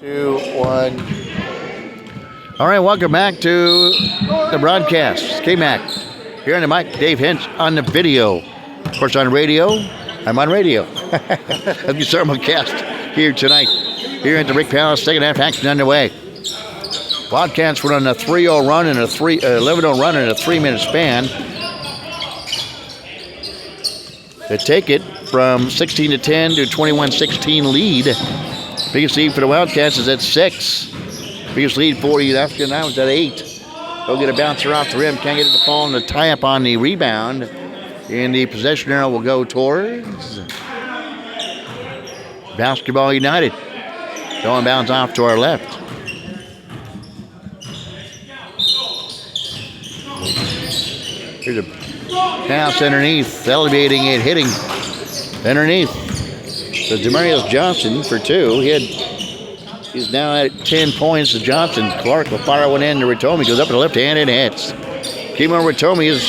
2, 1. All right, welcome back to the broadcast. K-Mac here on the mic, Dave Hintz on the video. Of course, on radio, I'm on radio. Let me start my cast here tonight. Here at the Rick Palace, second half action underway. Wildcats went on a 3-0 run and a 11-0 run in a 3-minute span to take it from 16-10 to 21-16 lead. Biggest lead for the Wildcats is at 6. Biggest lead for you after now is at 8. They'll get a bouncer off the rim. Can't get it to fall and a tie up on the rebound. And the possession arrow will go towards Basketball United. Going bounce off to our left. Here's a pass underneath, elevating it, hitting underneath. So Demarius Johnson for 2. He's now at 10 points to Johnson. Clark will fire one in to Ritomi. Goes up to the left hand and hits. Kimo Ritomi is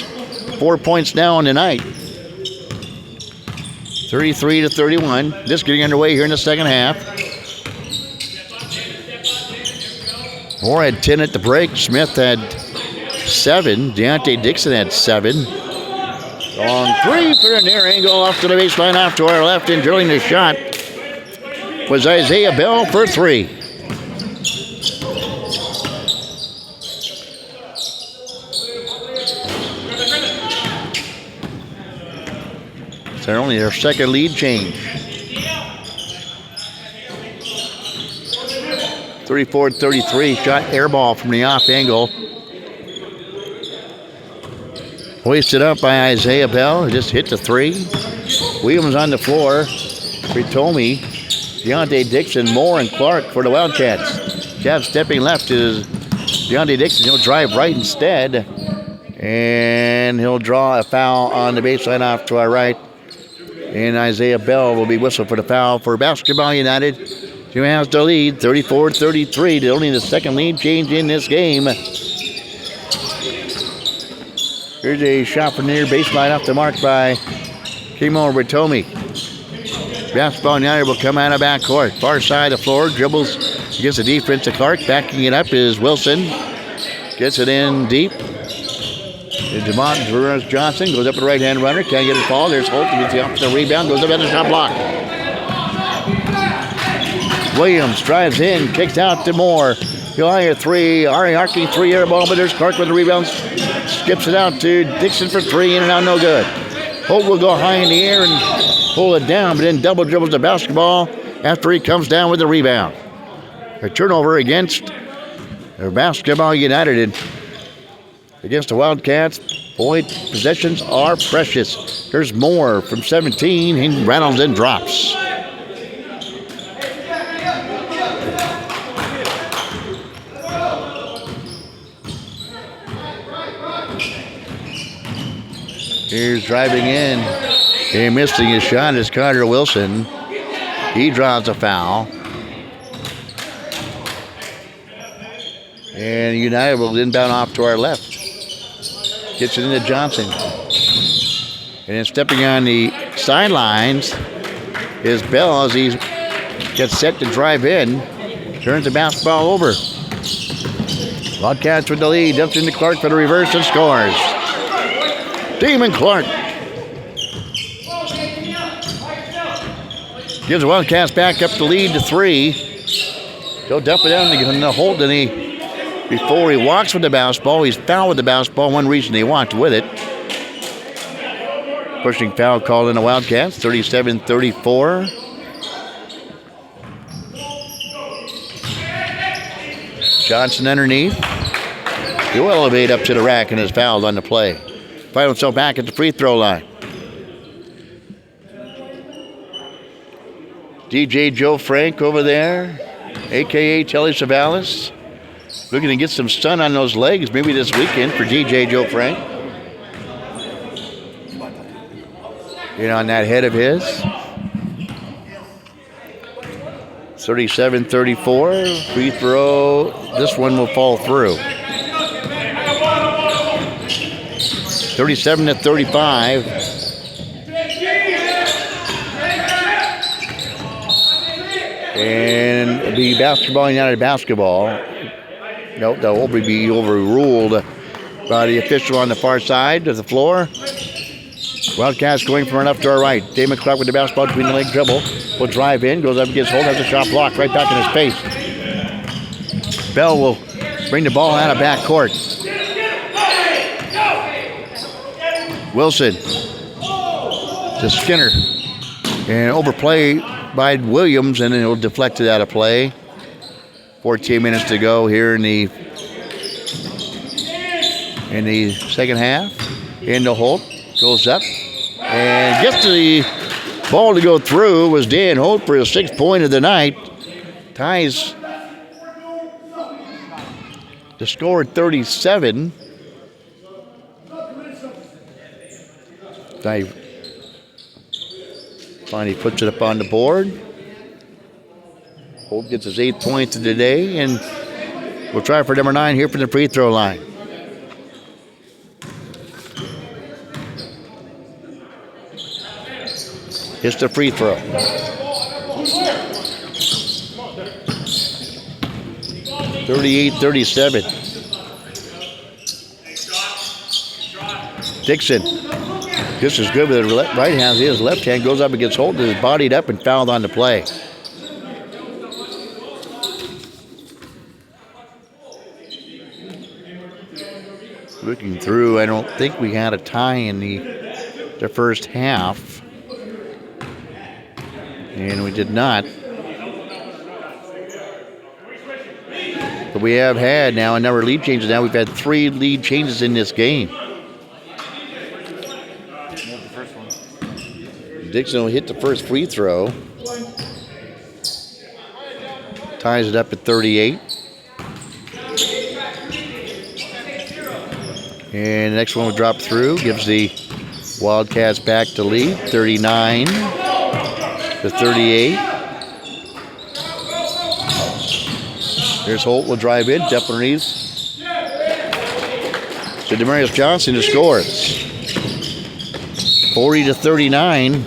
4 points now on the night. 33-31. This getting underway here in the second half. Moore had 10 at the break. Smith had 7. Deontay Dixon had 7. Long 3 for the near angle off to the baseline, off to our left, and drilling the shot was Isaiah Bell for 3. It's only their second lead change. 34-33, shot air ball from the off angle. Hoisted up by Isaiah Bell, who just hit the 3. Williams on the floor. Ritomi, Deontay Dixon, Moore, and Clark for the Wildcats. Jeff stepping left is Deontay Dixon. He'll drive right instead. And he'll draw a foul on the baseline off to our right. And Isaiah Bell will be whistled for the foul for Basketball United. Who has the lead, 34-33. Only the second lead change in this game. Here's a shot from near baseline off the mark by Kimo Ritomi. Basketball United will come out of backcourt. Far side of the floor, dribbles against the defense to Clark. Backing it up is Wilson. Gets it in deep. Demarius Johnson goes up to the right-hand runner. Can't get it fall. There's Holt. He gets the offensive rebound. Goes up at the shot block. Williams drives in. Kicks out to Moore. He'll hire 3. Arcing 3 air ball, but there's Clark with the rebound. Skips it out to Dixon for 3, in and out, no good. Holt will go high in the air and pull it down, but then double dribbles the basketball after he comes down with the rebound. A turnover against Basketball United. Against the Wildcats, point possessions are precious. Here's Moore from 17. He rattles and drops. Here's driving in and missing his shot is Carter Wilson. He draws a foul. And United will inbound off to our left. Gets it into Johnson. And then stepping on the sidelines is Bell as he gets set to drive in. Turns the basketball over. Wildcats with the lead. Dumps into Clark for the reverse and scores. Damon Clark gives the Wildcats back up the lead to 3. He'll dump it down to Holt, and before he walks with the basketball, he's fouled with the basketball. One reason he walked with it. Pushing foul called in the Wildcats, 37-34. Johnson underneath. He'll elevate up to the rack and is fouled on the play. Find himself back at the free throw line. DJ Joe Frank over there, a.k.a. Telly Savalas. Looking to get some sun on those legs maybe this weekend for DJ Joe Frank. Get on that head of his. 37-34. Free throw. This one will fall through. 37-35. And it'll be Basketball United basketball. Nope, that will be overruled by the official on the far side of the floor. Wildcats going from our left to our right. Damon Clark with the basketball between the leg dribble. Will drive in, goes up against Holt, has a shot blocked right back in his face. Bell will bring the ball out of back court. Wilson to Skinner. And overplay by Williams, and then it'll deflect it out of play. 14 minutes to go here in the second half. Into Holt, goes up, and gets the ball to go through. Was Dan Holt for his 6th point of the night. Ties the score at 37. Finally puts it up on the board. Holt gets his 8th point of the day, and we'll try for number 9 here from the free throw line. Hits the free throw. (38-37). Dixon, just as good with the right hand as his left hand, goes up against Holt, is bodied up and fouled on the play. Looking through, I don't think we had a tie in the first half. And we did not. But we have had now a number of lead changes. Now we've had 3 lead changes in this game. Dixon will hit the first free throw. Ties it up at 38. And the next one will drop through. Gives the Wildcats back to lead. 39-38. There's Holt will drive in. Definitely. So Demarius Johnson to score. 40-39.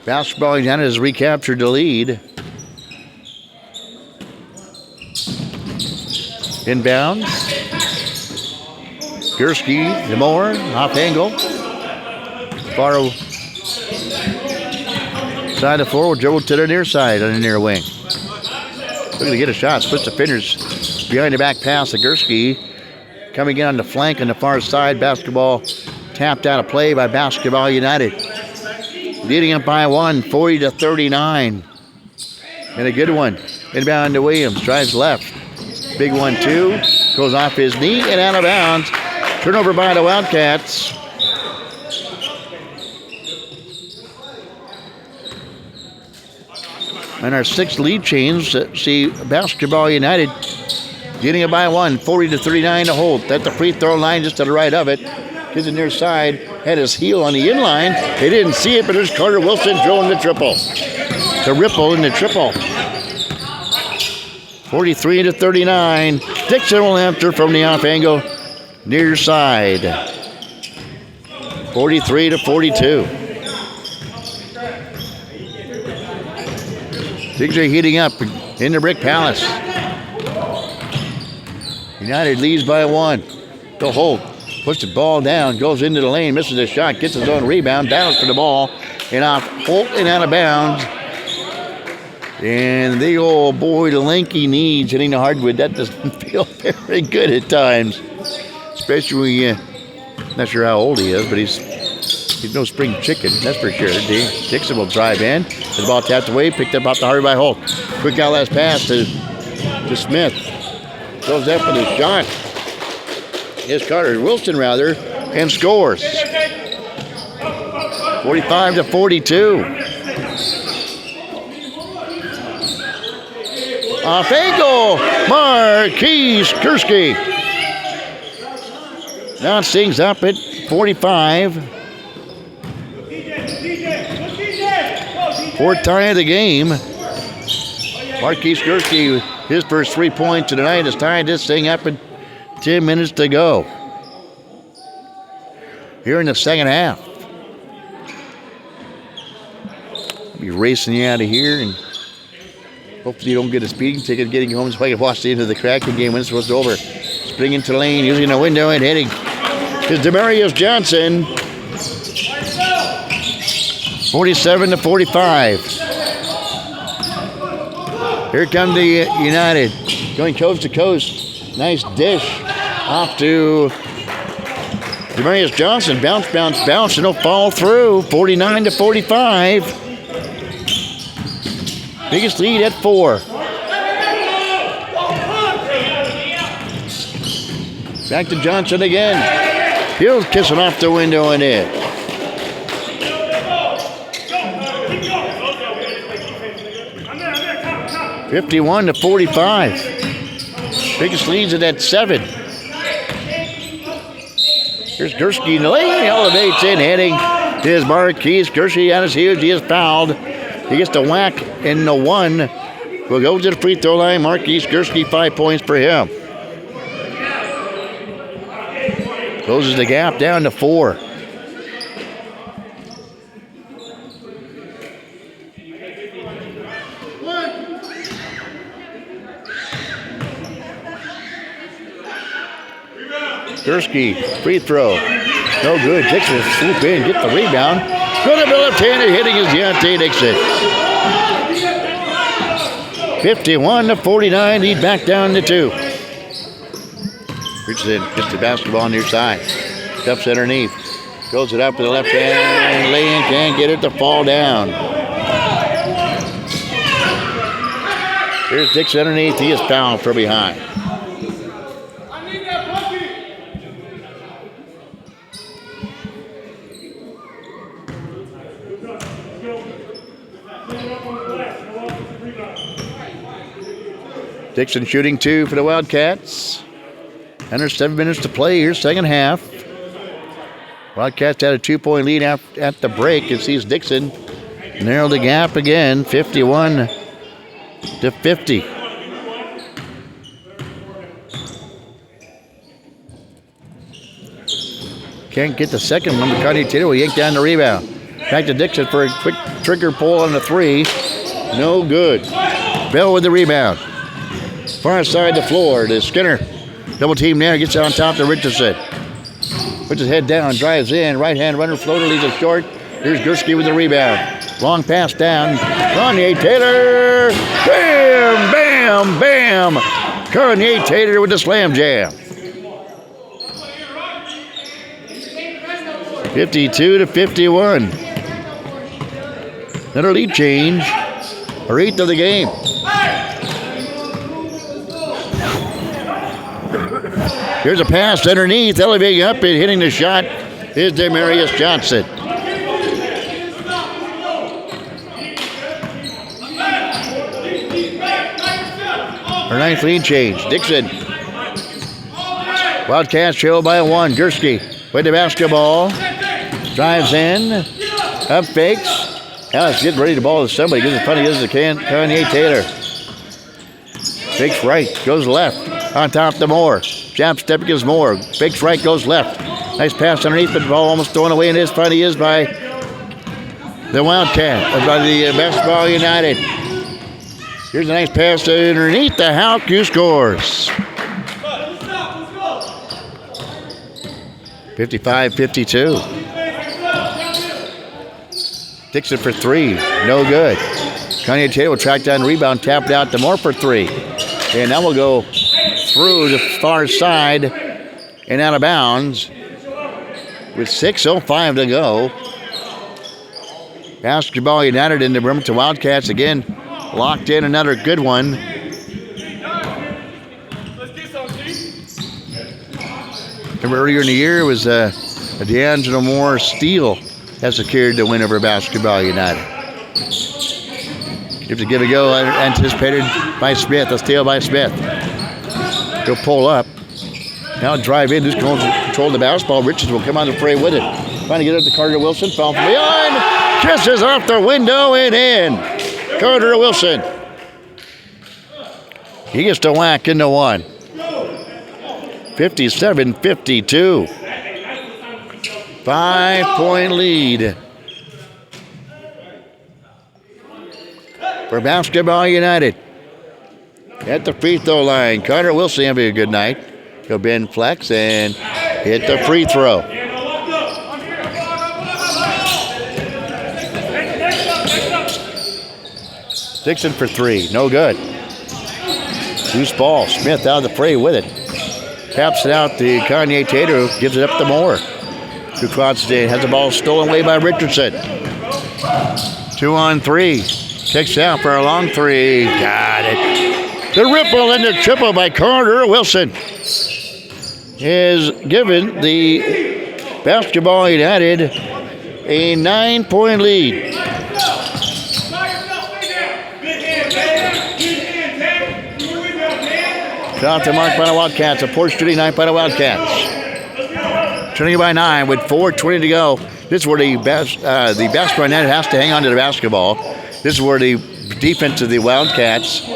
Basketball United has recaptured the lead. Inbounds. Gursky, DeMore, off angle. Far side of forward, dribble to the near side on the near wing. Looking to get a shot, splits the fingers behind the back pass to Gursky. Coming in on the flank on the far side. Basketball tapped out of play by Basketball United. Leading up by 1, 40-39. And a good one. Inbound to Williams, drives left. Big 1-2, goes off his knee and out of bounds. Turnover by the Wildcats. And our 6th lead change, see Basketball United getting it by 1, 40-39 to Holt. At the free throw line just to the right of it. To the near side, had his heel on the inline. They didn't see it, but there's Carter Wilson throwing the triple. The ripple in the triple. 43-39. Dixon will answer from the off angle near side. 43-42. Things are heating up in the Brick Palace. United leads by 1. To Holt. Puts the ball down, goes into the lane, misses a shot, gets his own rebound, battles for the ball, and off Holt and out of bounds. And the old boy, the lanky knees hitting the hardwood, that doesn't feel very good at times. Especially when not sure how old he is, but he's no spring chicken, that's for sure. Dixon will drive in. The ball tapped away, picked up off the hard by Holt. Quick out last pass to Smith. Goes up with his shot. Here's Carter Wilson, and scores. 45-42. Off angle, Marquise Gursky. Now it stings up at 45. 4th tie of the game. Marquise Gursky, his first 3 points of the night, has tied this thing up at 10 minutes to go. here in the second half. Be racing you out of here, and hopefully you don't get a speeding ticket getting home so I can watch the end of the Kraken game when it's supposed to be over. Spring into the lane, using the window and heading to Demarius Johnson. 47-45. Here come the United, going coast to coast. Nice dish off to Demarius Johnson. Bounce, and it'll fall through. 49-45. Biggest lead at 4. Back to Johnson again. He'll kiss it off the window and in. $51-45. Biggest leads at 7. Here's Gursky in the lane. Elevates in, heading to his Marquise. Gursky on his heels. He is fouled. He gets the whack in the 1. Will go to the free throw line. Marquise Gursky, 5 points for him. Closes the gap down to 4. Gursky, free throw. No good. Dixon swoop in, get the rebound. Good to the left-hander, hitting his Deontay Dixon. 51-49, lead back down to 2. Reaches in, gets the basketball on your side. Steps underneath. Goes it up to the left hand lane, can't get it to fall down. Here's Dixon underneath, he is fouled from behind. Dixon shooting 2 for the Wildcats. Under 7 minutes to play here, second half. Wildcats had a 2-point lead at the break. It sees Dixon narrow the gap again, 51-50. Can't get the second one. McCarty Taylor will yank down the rebound. Back to Dixon for a quick trigger pull on the 3. No good. Bell with the rebound. Far side the floor to Skinner. Double team there, gets on top to Richardson. Puts his head down, drives in. Right hand runner floater leaves it short. Here's Gursky with the rebound. Long pass down. Kanye Taylor. Bam, bam, bam. Kanye Taylor with the slam jam. 52-51. Another lead change. Our 8th of the game. Here's a pass underneath, elevating up and hitting the shot is Demarius Johnson. Our 9th lead change. Dixon. Wildcats trail by 1. Gursky with the basketball. Drives in. Up fakes. Now it's getting ready to ball to somebody. Gives it funny as it can. Kanye Taylor. Fakes right. Goes left. On top to Moore. Jab step against Moore. Fakes right, goes left. Nice pass underneath, but the ball almost thrown away, and his funny is by the Wildcat, by the Basketball United. Here's a nice pass underneath the Houck, who scores. 55-52. Dixon for 3, no good. Kanye Taylor will track down the rebound, tap it out to Moore for 3. And now we'll go through the far side and out of bounds with 6:05 to go. Basketball United in the Bremerton Wildcats again locked in, another good one. Remember earlier in the year it was a D'Angelo Moore steal that secured the win over Basketball United. Give it a go, anticipated by Smith, a steal by Smith. He'll pull up. Now drive in. Who's control the basketball? Richards will come on the fray with it. Trying to get it to Carter Wilson. Foul from behind. Kisses off the window and in. Carter Wilson. He gets to whack into 1. 57-52. 5-point lead for Basketball United. At the free throw line, Carter Wilson having a good night. He'll bend flex and hit the free throw. Dixon for three, no good. Loose ball, Smith out of the fray with it. Taps it out to Kanye Tater, who gives it up to Moore. Who has the ball stolen away by Richardson. 2 on 3. Kicks out for a long three. Got it. The ripple and the triple by Carter Wilson is given the Basketball United a 9-point lead. Shot to mark by the Wildcats. A poor shooting night by the Wildcats. Turning by 9 with 4:20 to go. This is where the Basketball United has to hang on to the basketball. This is where the defense of the Wildcats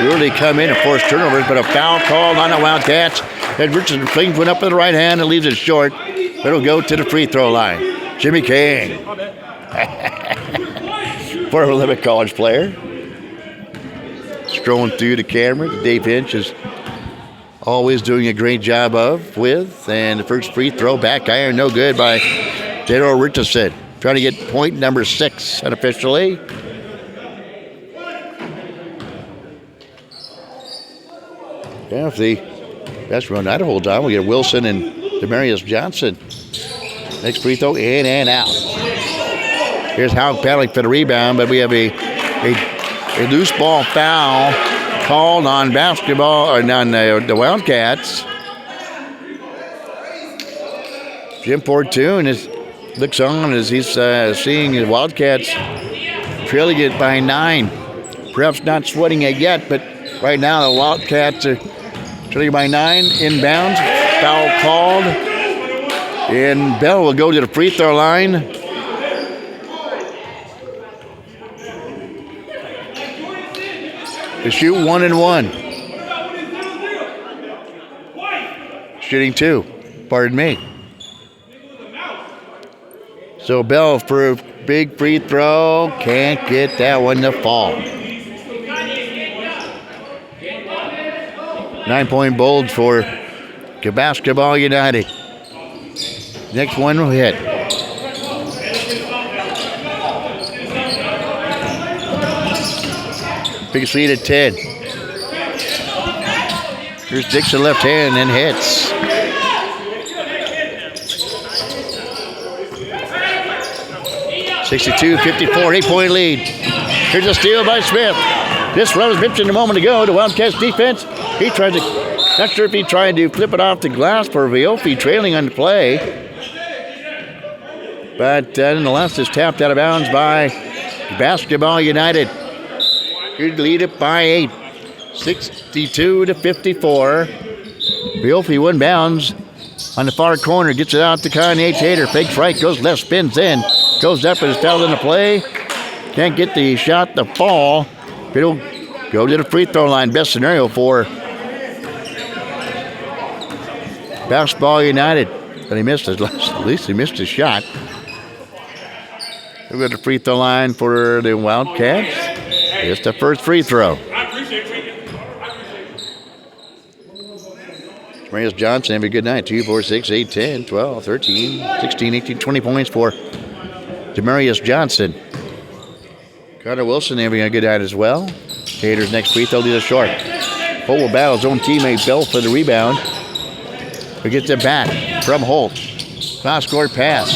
really come in and force turnovers, but a foul called on the Wildcats. And Richardson flings one up with the right hand and leaves it short. It'll go to the free throw line. Jimmy King. Former Olympic college player. Strolling through the camera. Dave Hinch is always doing a great job with. And the first free throw, back iron, no good by General Richardson. Trying to get point number 6 unofficially. Yeah, if the Basketball United holds on, we get Wilson and Demarius Johnson. Next free throw, in and out. Here's Houck battling for the rebound, but we have a loose ball foul called on basketball, or on the Wildcats. Jim Fortune looks on as he's seeing the Wildcats trailing it by 9. Perhaps not sweating it yet, but right now the Wildcats are trailing by 9. Inbounds, foul called, and Bell will go to the free throw line. To shoot 1 and 1. Shooting 2. Pardon me. So Bell for a big free throw. Can't get that one to fall. 9-point bulge for Basketball United. Next one will hit. Biggest lead at 10. Here's Dixon left hand and hits. (62-54), 8-point lead. Here's a steal by Smith. This one was mentioned a moment ago. The Wildcats defense. He tried to, not sure if he tried to flip it off the glass for Viofi trailing on the play. But nonetheless, it's tapped out of bounds by Basketball United. He'd lead it by 8, 62-54. Viofi one bounds on the far corner, gets it out to Kanye Tater. Fakes right, goes left, spins in, goes up and is fouled in the play. Can't get the shot to fall. It'll go to the free throw line. Best scenario for Basketball United. But he missed it. At least he missed his shot. We'll go to the free throw line for the Wildcats. It's the first free throw. Marius Johnson, have a good night. 2, 4, 6, 8, 10, 12, 13, 16, 18, 20 points for Demarius Johnson. Carter Wilson having a good night as well. Tater's next free throw is short. Holt will battle his own teammate Bell for the rebound. He gets it back from Holt. Cross-court pass.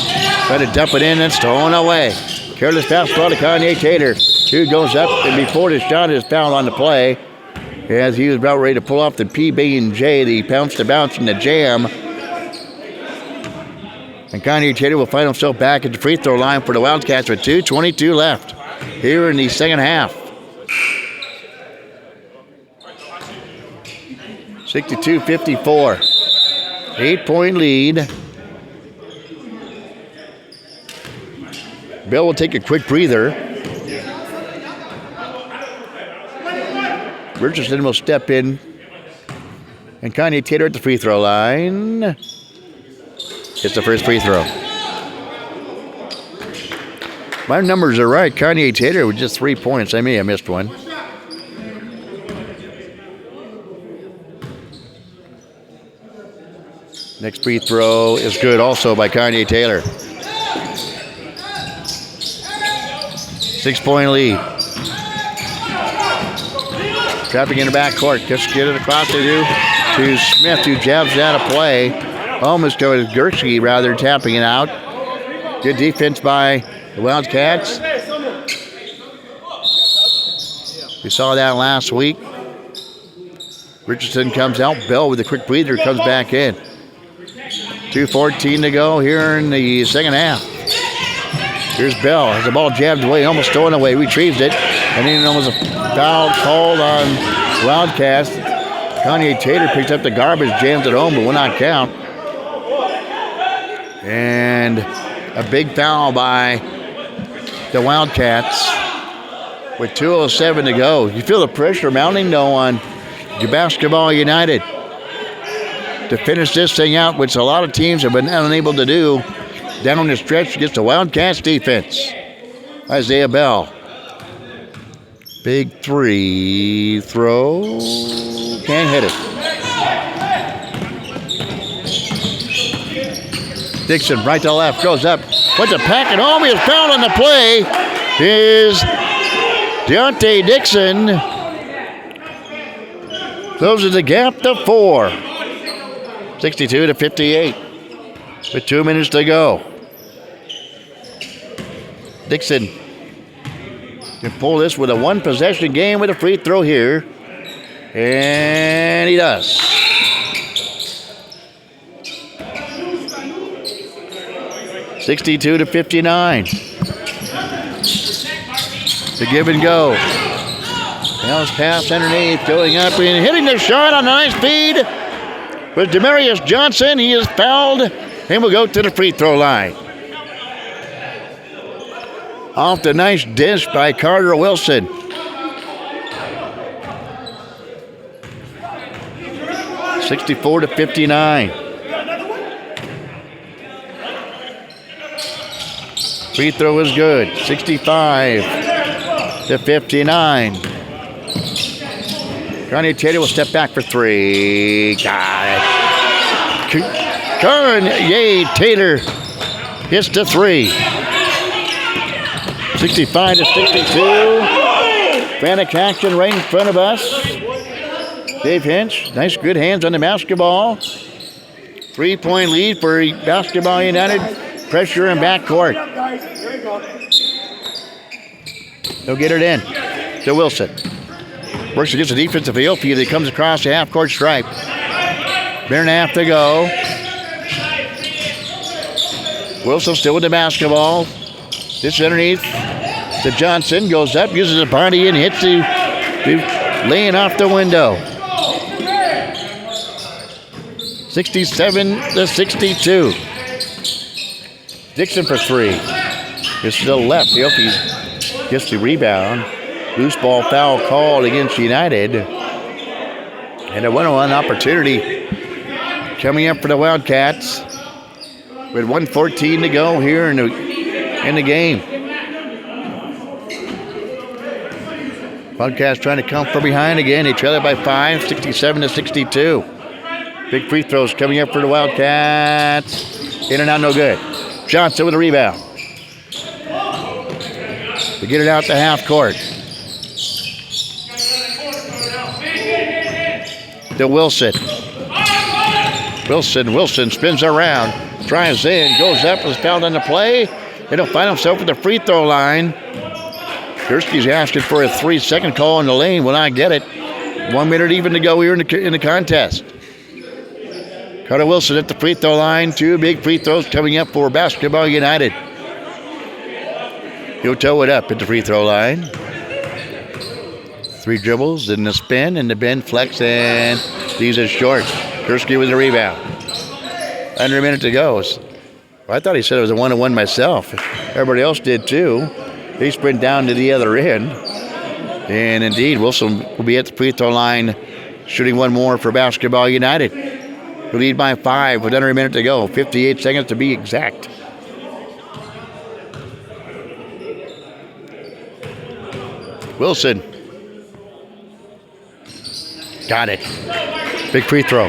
Try to dump it in and stolen away. Careless basketball to Kanye Tater. Who goes up, and before the shot is fouled on the play, as he was about ready to pull off the PB&J, the bounce to bounce in the jam. And Kanye Tater will find himself back at the free throw line for the Wildcats with 2:22 left here in the second half. 62-54. 8-point lead. Bell will take a quick breather. Richardson will step in. And Kanye Tater at the free throw line. It's the first free throw. My numbers are right. Kanye Taylor with just 3 points. I may have missed one. Next free throw is good also by Kanye Taylor. 6-point lead. Trapping in the backcourt. Just get it across to Smith, who jabs out of play. Almost to Gershke, rather, tapping it out. Good defense by the Wildcats. We saw that last week. Richardson comes out. Bell with a quick breather comes back in. 2:14 to go here in the second half. Here's Bell. Has the ball jabbed away, almost stolen away. Retrieves it. And then almost a foul called on Wildcats. Kanye Taylor picked up the garbage, jams it home, but will not count. And a big foul by the Wildcats with 2:07 to go. You feel the pressure mounting, though, on your Basketball United to finish this thing out, which a lot of teams have been unable to do down on the stretch against the Wildcats defense. Isaiah Bell. Big three throw. Can't hit it. Dixon right to left, goes up. Puts a packet home. He is fouled on the play. Is Deontay Dixon. Closes the gap to 4. 62-58. With 2 minutes to go. Dixon can pull this with a one-possession game with a free throw here. And he does. (62-59). The give and go. Bell's pass underneath, going up and hitting the shot on a nice feed with Demarius Johnson. He is fouled and will go to the free throw line. Off the nice dish by Carter Wilson. (64-59). Free throw is good. 65-59. Kanye Taylor will step back for 3. Got it. Kanye Taylor hits the 3. 65-62. Frantic action right in front of us. Dave Hinch, nice good hands on the basketball. 3-point lead for Basketball United. Pressure in backcourt. They'll get it in to Wilson. Works against the defensive field. He comes across the half-court stripe. Minute and a half to go. Wilson still with the basketball. This underneath to Johnson. Goes up, uses a body and hits the laying off the window. 67-62. Dixon for 3. It's still left. He gets the rebound. Loose ball foul called against United. And a one-on-one opportunity coming up for the Wildcats with 1:14 to go here in the game. Wildcats trying to come from behind again. They trail it by 5, 67-62. Big free throws coming up for the Wildcats. In and out, no good. Johnson with a rebound. To get it out to half court. To Wilson. Wilson spins around. Drives in, goes up, is fouled on the play. And he'll find himself at the free throw line. Gursky's asking for a 3-second call in the lane. Will not get it. 1 minute even to go here in the contest. Carter Wilson at the free throw line. 2 big free throws coming up for Basketball United. He'll toe it up at the free throw line. 3 dribbles, then the spin, and the bend flex, and leaves it short. Gursky with the rebound. Under a minute to go. Well, I thought he said it was a 1-on-1 myself. Everybody else did too. They sprint down to the other end. And indeed, Wilson will be at the free throw line, shooting one more for Basketball United. We lead by 5 with under a minute to go. 58 seconds to be exact. Wilson. Got it. Big free throw.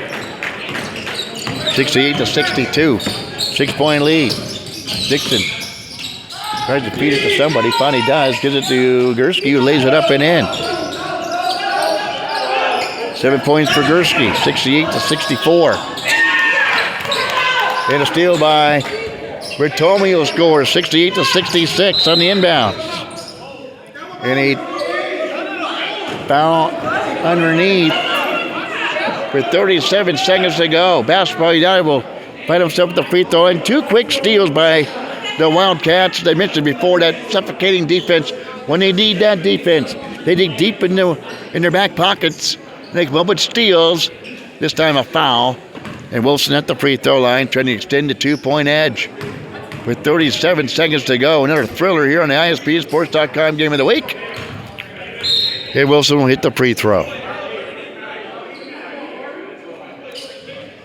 68-62. 6-point lead. Dixon tries to feed it to somebody. Finally does. Gives it to Gursky, who lays it up and in. 7 points for Gursky. 68-64. And a steal by Bertomeo scores. 68-66 on the inbounds. And a foul underneath with 37 seconds to go. Basketball United will find himself at the free throw line. 2 quick steals by the Wildcats. They mentioned before that suffocating defense. When they need that defense, they dig deep in their back pockets, make moment steals. This time a foul. And Wilson at the free throw line trying to extend the 2-point edge. With 37 seconds to go, another thriller here on the ISPSports.com game of the week. And Wilson will hit the free throw,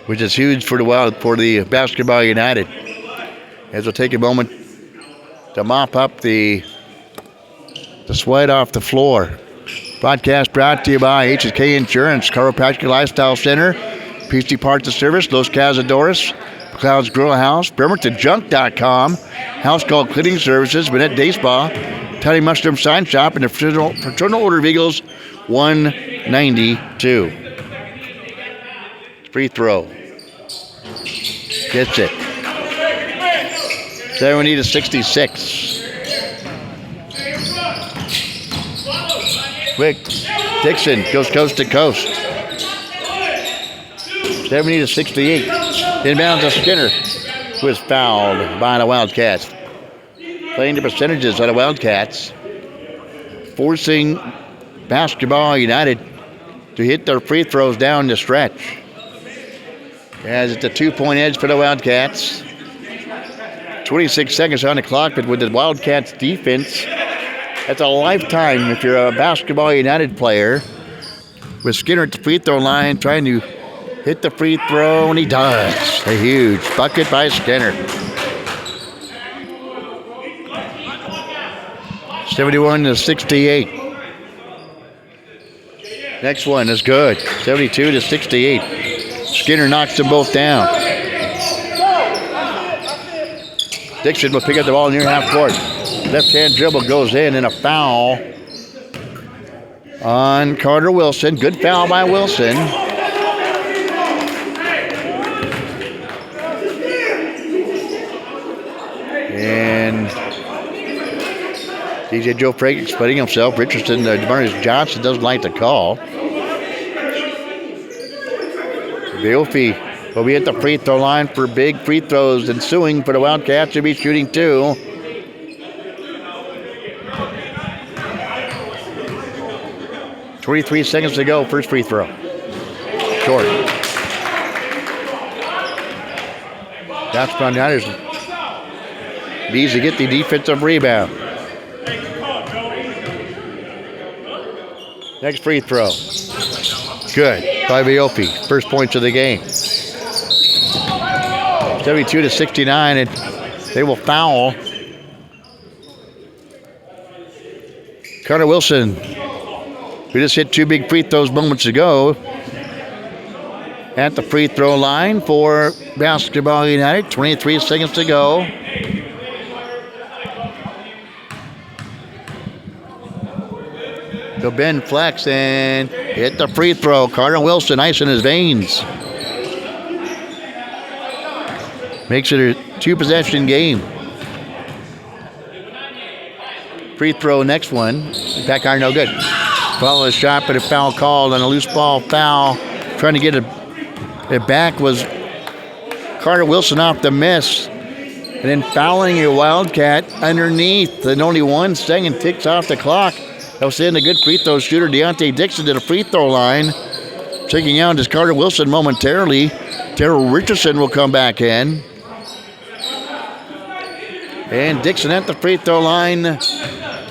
which is huge for the Basketball United. As we'll take a moment to mop up the sweat off the floor. Broadcast brought to you by HSK Insurance, Chiropractic Lifestyle Center, PC Parts and Service, Los Cazadores, Clouds Grill House, BremertonJunk.com, House Call Cleaning Services, Manette Day Spa, Tiny Mushroom Sign Shop, and the Fraternal Order of Eagles 192. Free throw. Gets it. 70-66. Quick. Dixon goes coast to coast. 70-68. Inbounds to Skinner, who is fouled by the Wildcats. Playing the percentages of the Wildcats, forcing Basketball United to hit their free throws down the stretch. As it's a 2-point edge for the Wildcats. 26 seconds on the clock, but with the Wildcats defense, that's a lifetime if you're a Basketball United player. With Skinner at the free throw line trying to hit the free throw, and he does. A huge bucket by Skinner. 71-68. Next one is good. 72-68. Skinner knocks them both down. Dixon will pick up the ball near half court. Left-hand dribble goes in, and a foul on Carter Wilson. Good foul by Wilson. And DJ Joe Frank explaining himself. Richardson, Demarius Johnson doesn't like the call. Beofi will be at the free throw line for big free throws ensuing for the Wildcats to be shooting 2. .23 seconds to go. First free throw. Short. That's Brown Anderson. Needs to get the defensive rebound. Next free throw. Good by Beofi. First points of the game. 72-69, and they will foul Carter Wilson, who just hit 2 big free throws moments ago, at the free throw line for Basketball United. 23 seconds to go. So Ben flex and hit the free throw. Carter Wilson, ice in his veins. Makes it a 2-possession game. Free throw, next one. Back iron, no good. Follow the shot, but a foul called on a loose ball foul. Trying to get it back was Carter Wilson off the miss. And then fouling your Wildcat underneath. And only 1 second ticks off the clock. That was in a good free throw shooter. Deontay Dixon to the free throw line. Checking out is Carter Wilson momentarily. Terrell Richardson will come back in. And Dixon at the free throw line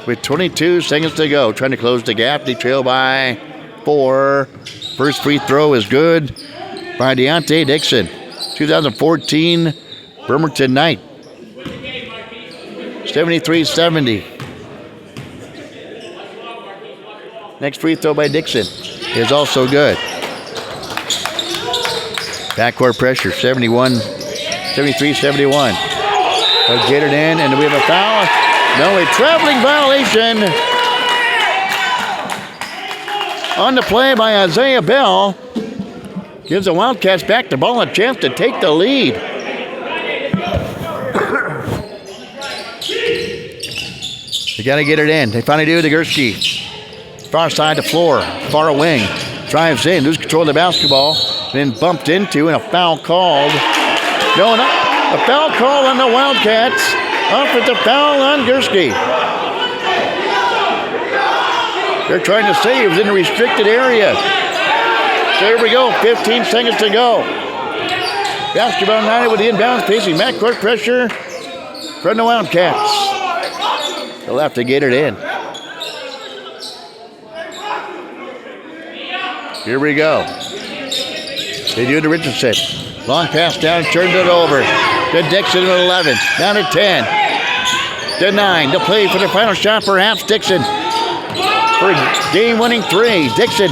with 22 seconds to go. Trying to close the gap. They trail by 4. First free throw is good by Deontay Dixon. 2014 Bremerton night. 73-70. Next free throw by Dixon is also good. Backcourt pressure, 73-71. They'll get it in, and we have a foul. No, a traveling violation on the play by Isaiah Bell. Gives the Wildcats back the ball, a chance to take the lead. They got to get it in. They finally do. Degurski, far side of the floor, far wing, drives in, loses control of the basketball, then bumped into, and a foul called. No, a foul call on the Wildcats. Offensive foul on Gursky. They're trying to save in the restricted area. So here we go, 15 seconds to go. Basketball United with the inbounds, facing backcourt pressure from the Wildcats. They'll have to get it in. Here we go. They do to Richardson. Long pass down, turned it over. To Dixon with 11. Down to 10. To 9. To play for the final shot, perhaps Dixon. For a game-winning three. Dixon,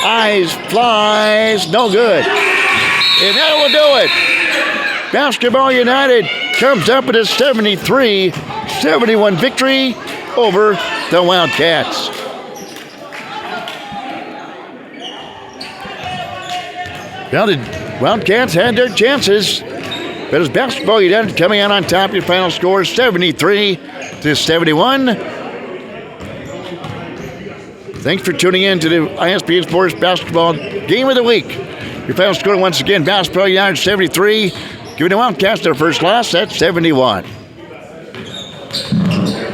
eyes, flies, no good. And that will do it. Basketball United comes up with a 73-71 victory over the Wildcats. Well, the Wildcats had their chances, but as Basketball United coming out on top, your final score 73-71. Thanks for tuning in to the ISBN Sports Basketball Game of the Week. Your final score once again, Basketball United 73, giving the Wildcats their first loss at 71.